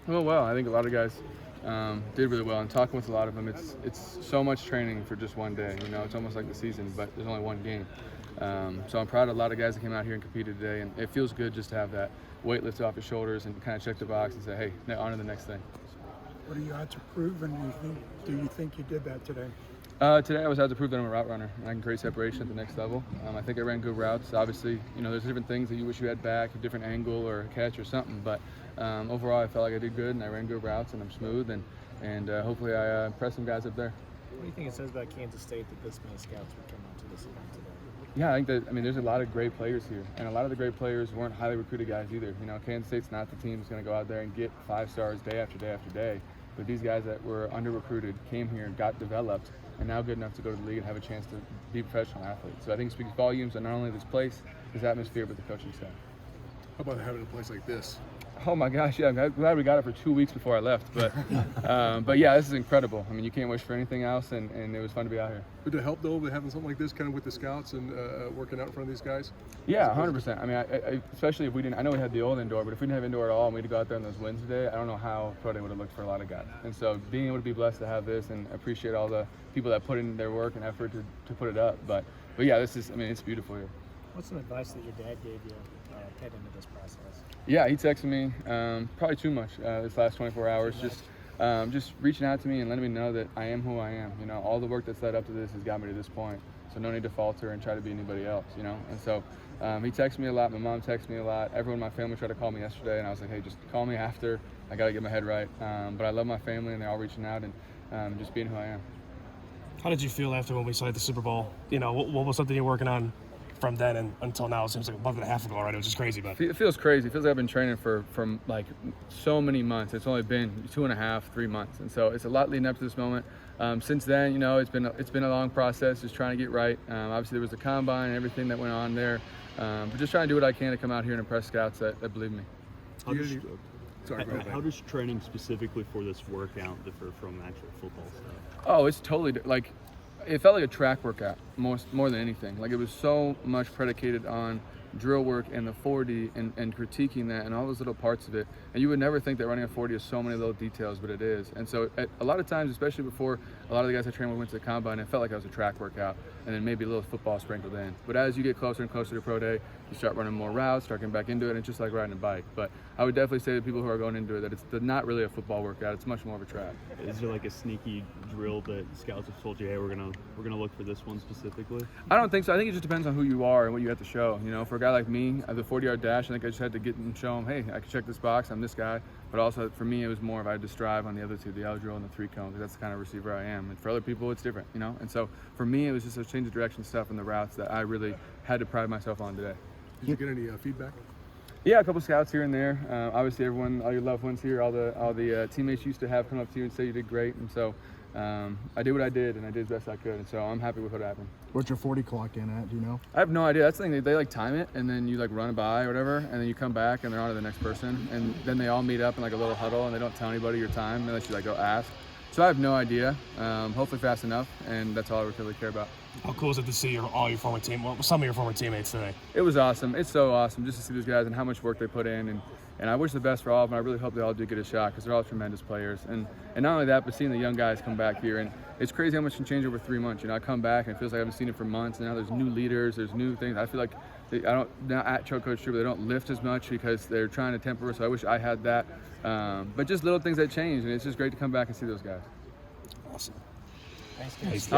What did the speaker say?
Well, I think a lot of guys did really well. And talking with a lot of them, it's so much training for just one day. It's almost like the season, but there's only one game. So I'm proud of a lot of guys that came out here and competed today, and it feels good just to have that weight lifted off your shoulders and kind of check the box and say, hey, on to the next thing. What are you out to prove, and do you think you did that today? Today I was out to prove that I'm a route runner and I can create separation at the next level. I think I ran good routes. Obviously, there's different things that you wish you had back, a different angle or a catch or something, but overall I felt like I did good and I ran good routes and I'm smooth and hopefully I impressed some guys up there. What do you think it says about Kansas State that this many scouts would come out to this event today? Yeah, I think that, there's a lot of great players here, and a lot of the great players weren't highly recruited guys either. Kansas State's not the team that's going to go out there and get 5 stars day after day after day, but these guys that were under-recruited came here, got developed, and now good enough to go to the league and have a chance to be professional athletes. So I think it speaks volumes on not only this place, this atmosphere, but the coaching staff. How about having a place like this? Oh my gosh, yeah, I'm glad we got it for 2 weeks before I left, but yeah, this is incredible. I mean, you can't wish for anything else, and it was fun to be out here. Would it help though with having something like this kind of with the scouts and working out in front of these guys? Yeah, 100%. I mean, I especially if we didn't, I know we had the old indoor, but if we didn't have indoor at all and we had to go out there on those winds today, I don't know how pro day would have looked for a lot of guys. And so being able to be blessed to have this and appreciate all the people that put in their work and effort to put it up. But yeah, it's beautiful here. What's some advice that your dad gave you head into this process? Yeah, he texted me probably too much this last 24 hours, just reaching out to me and letting me know that I am who I am. All the work that's led up to this has got me to this point, so no need to falter and try to be anybody else. And so he texted me a lot. My mom texted me a lot. Everyone in my family tried to call me yesterday, and I was like, hey, just call me after. I got to get my head right. But I love my family, and they're all reaching out and just being who I am. How did you feel after when we saw you at the Super Bowl? What was something you're working on from then and until now? It seems like a month and a half ago already, which is crazy. But it feels crazy. It feels like I've been training for like so many months. It's only been 2.5, 3 months, and so it's a lot leading up to this moment. Since then, it's been a long process, just trying to get right. Obviously, there was the combine and everything that went on there, but just trying to do what I can to come out here and impress scouts that believe me. How does training specifically for this workout differ from actual football stuff? Oh, it's totally it felt like a track workout more than anything. Like it was so much predicated on drill work and the 40 and critiquing that and all those little parts of it. And you would never think that running a 40 is so many little details, but it is. And so a lot of times, especially before a lot of the guys I trained with went to the combine, it felt like I was a track workout and then maybe a little football sprinkled in. But as you get closer and closer to pro day, you start running more routes, start getting back into it, and it's just like riding a bike. But I would definitely say to people who are going into it that it's not really a football workout. It's much more of a track. Is there like a sneaky drill that scouts have told you, hey, we're gonna look for this one specifically? I don't think so. I think it just depends on who you are and what you have to show. For a guy like me, the 40-yard dash, I think I just had to get and show him, hey, I can check this box, I'm this guy. But also for me, it was more of I had to strive on the other two, the L drill and the 3-cone, because that's the kind of receiver I am. And for other people, it's different, And so for me, it was just a change of direction stuff in the routes that I really had to pride myself on today. Did you get any feedback? Yeah, a couple scouts here and there. Obviously, everyone, all your loved ones here, all the teammates used to have come up to you and say you did great. And so I did what I did, and I did as best I could. And so I'm happy with what happened. What's your 40 clock in at? Do you know? I have no idea. That's the thing. They like time it, and then you like run by or whatever, and then you come back, and they're on to the next person. And then they all meet up in like a little huddle, and they don't tell anybody your time unless you like go ask. So I have no idea. Hopefully fast enough, and that's all I really care about. how cool is it to see some of your former teammates today? It was awesome. It's so awesome just to see these guys and how much work they put in. And I wish the best for all of them. I really hope they all do get a shot because they're all tremendous players. And not only that, but seeing the young guys come back here. And it's crazy how much can change over 3 months. I come back and it feels like I haven't seen it for months. And now there's new leaders, there's new things. I feel like not at Choke Coach True, but they don't lift as much because they're trying to temper. So I wish I had that. But just little things that change. And it's just great to come back and see those guys. Awesome. Thanks, guys.